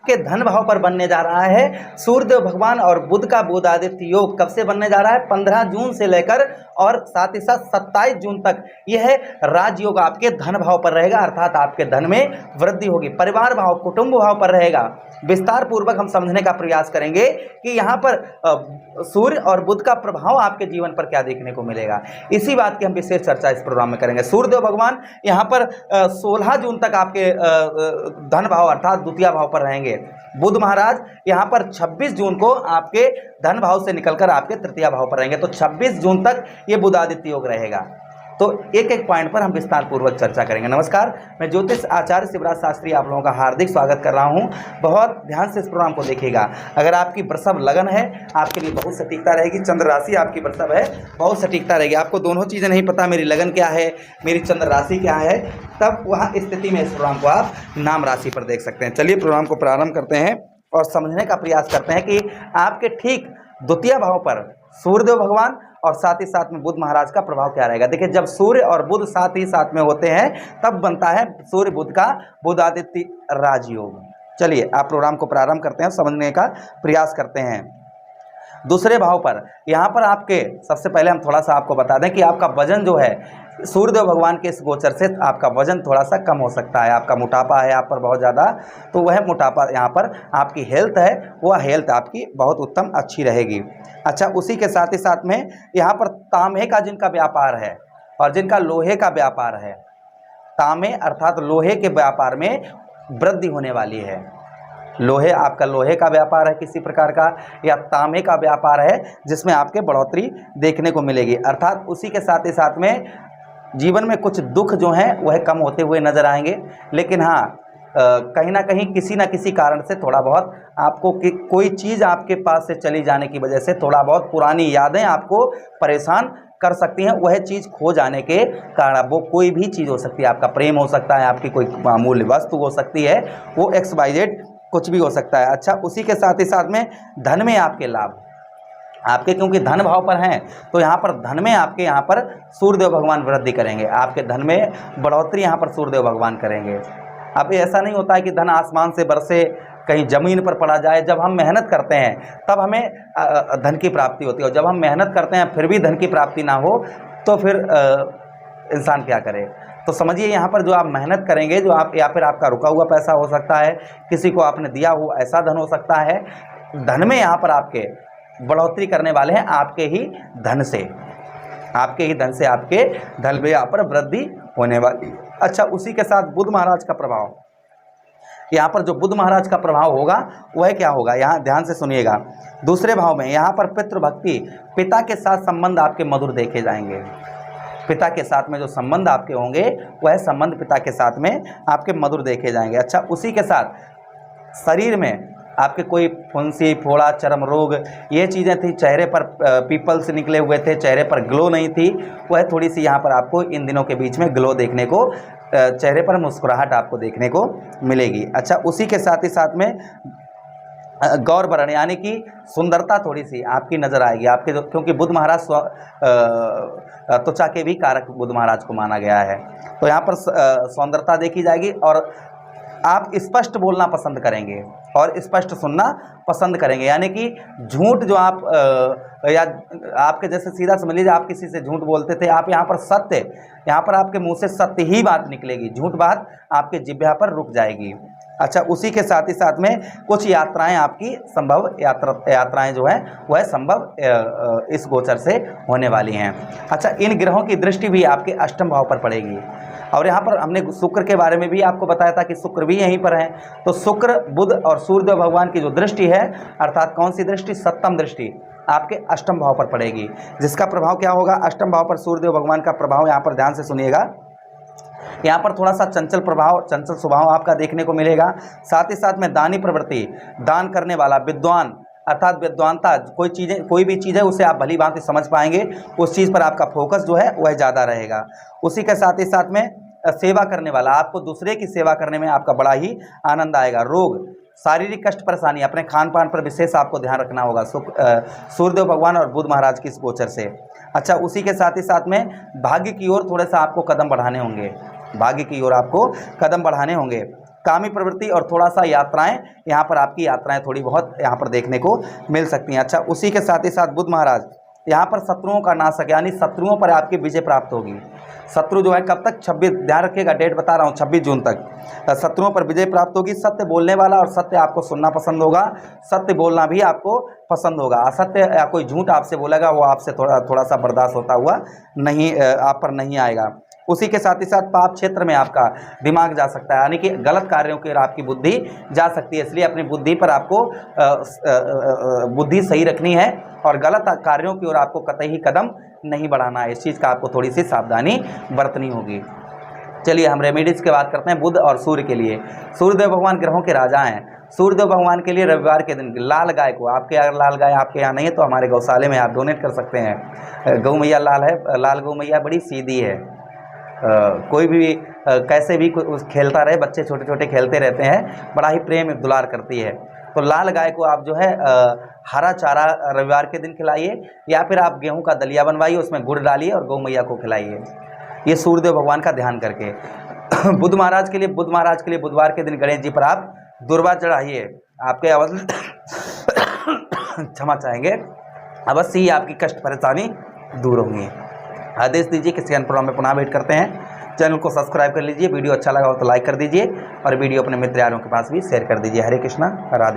के धन भाव पर बनने जा रहा है सूर्यदेव भगवान और बुध का बुधादित्य योग। कब से बनने जा रहा है? 15 जून से लेकर और साथ ही साथ 27 जून तक यह राजयोग आपके धन भाव पर रहेगा, अर्थात आपके धन में वृद्धि होगी। परिवार भाव, कुटुंब भाव पर रहेगा। विस्तार पूर्वक हम समझने का प्रयास करेंगे कि यहाँ पर सूर्य और बुध का प्रभाव आपके जीवन पर क्या देखने को मिलेगा। इसी बात की हम विशेष चर्चा इस प्रोग्राम में करेंगे। सूर्यदेव भगवान यहाँ पर 16 जून तक आपके धन भाव अर्थात द्वितीय भाव पर रहेंगे। बुध महाराज यहाँ पर 26 जून को आपके धन भाव से निकलकर आपके तृतीय भाव पर रहेंगे। तो 26 जून तक ये बुधादित्य योग रहेगा। तो एक एक पॉइंट पर हम विस्तार पूर्वक चर्चा करेंगे। नमस्कार, मैं ज्योतिष आचार्य शिवराज शास्त्री आप लोगों का हार्दिक स्वागत कर रहा हूं। बहुत ध्यान से इस प्रोग्राम को देखिएगा। अगर आपकी वृषभ लगन है, आपके लिए बहुत सटीकता रहेगी। चंद्र राशि आपकी वृषभ है, बहुत सटीकता रहेगी। आपको दोनों चीज़ें नहीं पता, मेरी लगन क्या है, मेरी चंद्र राशि क्या है, तब वहाँ स्थिति में इस प्रोग्राम को आप नाम राशि पर देख सकते हैं। चलिए प्रोग्राम को प्रारंभ करते हैं और समझने का प्रयास करते हैं कि आपके ठीक द्वितीय भाव पर सूर्यदेव भगवान और साथ ही साथ में बुध महाराज का प्रभाव क्या रहेगा। देखिए, जब सूर्य और बुध साथ ही साथ में होते हैं तब बनता है सूर्य बुध का बुधादित्य राजयोग। चलिए आप प्रोग्राम को प्रारंभ करते हैं, समझने का प्रयास करते हैं। दूसरे भाव पर यहाँ पर आपके सबसे पहले हम थोड़ा सा आपको बता दें कि आपका वजन जो है सूर्यदेव भगवान के इस गोचर से आपका वजन थोड़ा सा कम हो सकता है। आपका मोटापा है आप पर बहुत ज़्यादा, तो वह मोटापा यहाँ पर आपकी हेल्थ है, वह हेल्थ आपकी बहुत उत्तम अच्छी रहेगी। अच्छा, उसी के साथ ही साथ में यहाँ पर तांबे का जिनका व्यापार है और जिनका लोहे का व्यापार है, तांबे अर्थात लोहे के व्यापार में वृद्धि होने वाली है। लोहे, आपका लोहे का व्यापार है किसी प्रकार का, या तांबे का व्यापार है जिसमें आपके बढ़ोतरी देखने को मिलेगी। अर्थात उसी के साथ ही साथ में जीवन में कुछ दुख जो हैं वह कम होते हुए नजर आएंगे। लेकिन हाँ, कहीं ना कहीं किसी न किसी कारण से थोड़ा बहुत आपको कोई चीज़ आपके पास से चली जाने की वजह से थोड़ा बहुत पुरानी यादें आपको परेशान कर सकती हैं। वह चीज़ खो जाने के कारण, वो कोई भी चीज़ हो सकती है, आपका प्रेम हो सकता है, आपकी कोई अमूल्य वस्तु हो सकती है, वो XYZ कुछ भी हो सकता है। अच्छा, उसी के साथ ही साथ में धन में आपके लाभ, आपके क्योंकि धन भाव पर हैं तो यहाँ पर धन में आपके यहाँ पर सूर्यदेव भगवान वृद्धि करेंगे। आपके धन में बढ़ोतरी यहाँ पर सूर्यदेव भगवान करेंगे। अब ऐसा नहीं होता है कि धन आसमान से बरसे, कहीं ज़मीन पर पड़ा जाए। जब हम मेहनत करते हैं तब हमें धन की प्राप्ति होती है, और जब हम मेहनत करते हैं फिर भी धन की प्राप्ति ना हो तो फिर इंसान क्या करे। तो समझिए, यहाँ पर जो आप मेहनत करेंगे, जो आप या फिर आपका रुका हुआ पैसा हो सकता है, किसी को आपने दिया हुआ ऐसा धन हो सकता है। धन में यहाँ पर आपके बढ़ोतरी करने वाले हैं आपके ही धन से, आपके ही धन से आपके धन में यहाँ पर वृद्धि होने वाली। अच्छा, उसी के साथ बुध महाराज का प्रभाव, यहाँ पर जो बुध महाराज का प्रभाव होगा वह क्या होगा, यहाँ ध्यान से सुनिएगा। दूसरे भाव में यहाँ पर पितृभक्ति, पिता के साथ संबंध आपके मधुर देखे जाएंगे। पिता के साथ में जो संबंध आपके होंगे वह संबंध पिता के साथ में आपके मधुर देखे जाएंगे। अच्छा, उसी के साथ शरीर में आपके कोई फुंसी, फोड़ा, चर्म रोग, ये चीज़ें थी, चेहरे पर पीपल्स निकले हुए थे, चेहरे पर ग्लो नहीं थी, वह थोड़ी सी यहाँ पर आपको इन दिनों के बीच में ग्लो देखने को, चेहरे पर मुस्कुराहट आपको देखने को मिलेगी। अच्छा, उसी के साथ ही साथ में गौर वर्ण यानी कि सुंदरता थोड़ी सी आपकी नज़र आएगी आपके, जो क्योंकि बुध महाराज त्वचा के भी कारक बुध महाराज को माना गया है। तो यहाँ पर सौंदर्यता देखी जाएगी और आप स्पष्ट बोलना पसंद करेंगे और स्पष्ट सुनना पसंद करेंगे। यानी कि झूठ जो आप या आपके जैसे सीधा समझ लीजिए, आप किसी से झूठ बोलते थे, आप यहाँ पर सत्य, यहाँ पर आपके मुंह से सत्य ही बात निकलेगी, झूठ बात आपके जिह्वा पर रुक जाएगी। अच्छा, उसी के साथ ही साथ में कुछ यात्राएं आपकी संभव यात्राएं जो हैं वह संभव इस गोचर से होने वाली हैं। अच्छा, इन ग्रहों की दृष्टि भी आपके अष्टम भाव पर पड़ेगी। और यहाँ पर हमने शुक्र के बारे में भी आपको बताया था कि शुक्र भी यहीं पर है। तो शुक्र, बुध और सूर्यदेव भगवान की जो दृष्टि है, अर्थात कौन सी दृष्टि, सप्तम दृष्टि आपके अष्टम भाव पर पड़ेगी, जिसका प्रभाव क्या होगा, अष्टम भाव पर सूर्यदेव भगवान का प्रभाव। यहाँ पर ध्यान से सुनिएगा, यहाँ पर थोड़ा सा चंचल प्रभाव, चंचल स्वभाव आपका देखने को मिलेगा। साथ ही साथ में दानी प्रवृत्ति, दान करने वाला, विद्वान अर्थात विद्वानता, कोई भी चीज़ है उसे आप भली भांति समझ पाएंगे, उस चीज़ पर आपका फोकस जो है वह ज़्यादा रहेगा। उसी के साथ ही साथ में सेवा करने वाला, आपको दूसरे की सेवा करने में आपका बड़ा ही आनंद आएगा। रोग, शारीरिक कष्ट परेशानी, अपने खान पान पर विशेष आपको ध्यान रखना होगा सूर्यदेव भगवान और बुध महाराज की इस गोचर से। अच्छा, उसी के साथ ही साथ में भाग्य की ओर थोड़ा सा आपको कदम बढ़ाने होंगे, भाग्य की ओर आपको कदम बढ़ाने होंगे। कामी प्रवृत्ति और थोड़ा सा यात्राएं, यहाँ पर आपकी यात्राएं थोड़ी बहुत यहाँ पर देखने को मिल सकती हैं। अच्छा, उसी के साथ ही साथ बुध महाराज यहाँ पर शत्रुओं का नाशक, यानी शत्रुओं पर आपकी विजय प्राप्त होगी। शत्रु जो है कब तक, 26, ध्यान रखिएगा डेट बता रहा हूँ, 26 जून तक शत्रुओं पर विजय प्राप्त होगी। सत्य बोलने वाला और सत्य आपको सुनना पसंद होगा, सत्य बोलना भी आपको पसंद होगा। असत्य या कोई झूठ आपसे बोलेगा वो आपसे थोड़ा सा बर्दाश्त होता हुआ नहीं, आप पर नहीं आएगा। उसी के साथ ही साथ पाप क्षेत्र में आपका दिमाग जा सकता है, यानी कि गलत कार्यों की ओर आपकी बुद्धि जा सकती है। इसलिए अपनी बुद्धि पर आपको बुद्धि सही रखनी है और गलत कार्यों की ओर आपको कतई ही कदम नहीं बढ़ाना है। इस चीज़ का आपको थोड़ी सी सावधानी बरतनी होगी। चलिए हम रेमेडीज़ की बात करते हैं बुध और सूर्य के लिए। सूर्यदेव भगवान ग्रहों के राजा हैं। सूर्यदेव भगवान के लिए रविवार के दिन लाल गाय को, आपके यहाँ लाल गाय आपके यहाँ नहीं है तो हमारे गौशाले में आप डोनेट कर सकते हैं। गौ मैया लाल है, लाल गौ मैया बड़ी सीधी है, कोई भी कैसे भी खेलता रहे, बच्चे छोटे छोटे खेलते रहते हैं, बड़ा ही प्रेम दुलार करती है। तो लाल गाय को आप जो है हरा चारा रविवार के दिन खिलाइए, या फिर आप गेहूं का दलिया बनवाइए, उसमें गुड़ डालिए और गौ मैया को खिलाइए, ये सूर्यदेव भगवान का ध्यान करके। बुध महाराज के लिए बुधवार के दिन गणेश जी पर आप दुर्वा चढ़ाइए, आपके अवश्य क्षमा चाहेंगे, अवश्य ही आपकी कष्ट परेशानी दूर होंगी। आदेश दीजिए, किसी अन्य प्रोग्राम में पुनः वेट करते हैं। चैनल को सब्सक्राइब कर लीजिए, वीडियो अच्छा लगा हो तो लाइक कर दीजिए और वीडियो अपने मित्र यारों के पास भी शेयर कर दीजिए। हरे कृष्णा, राधे।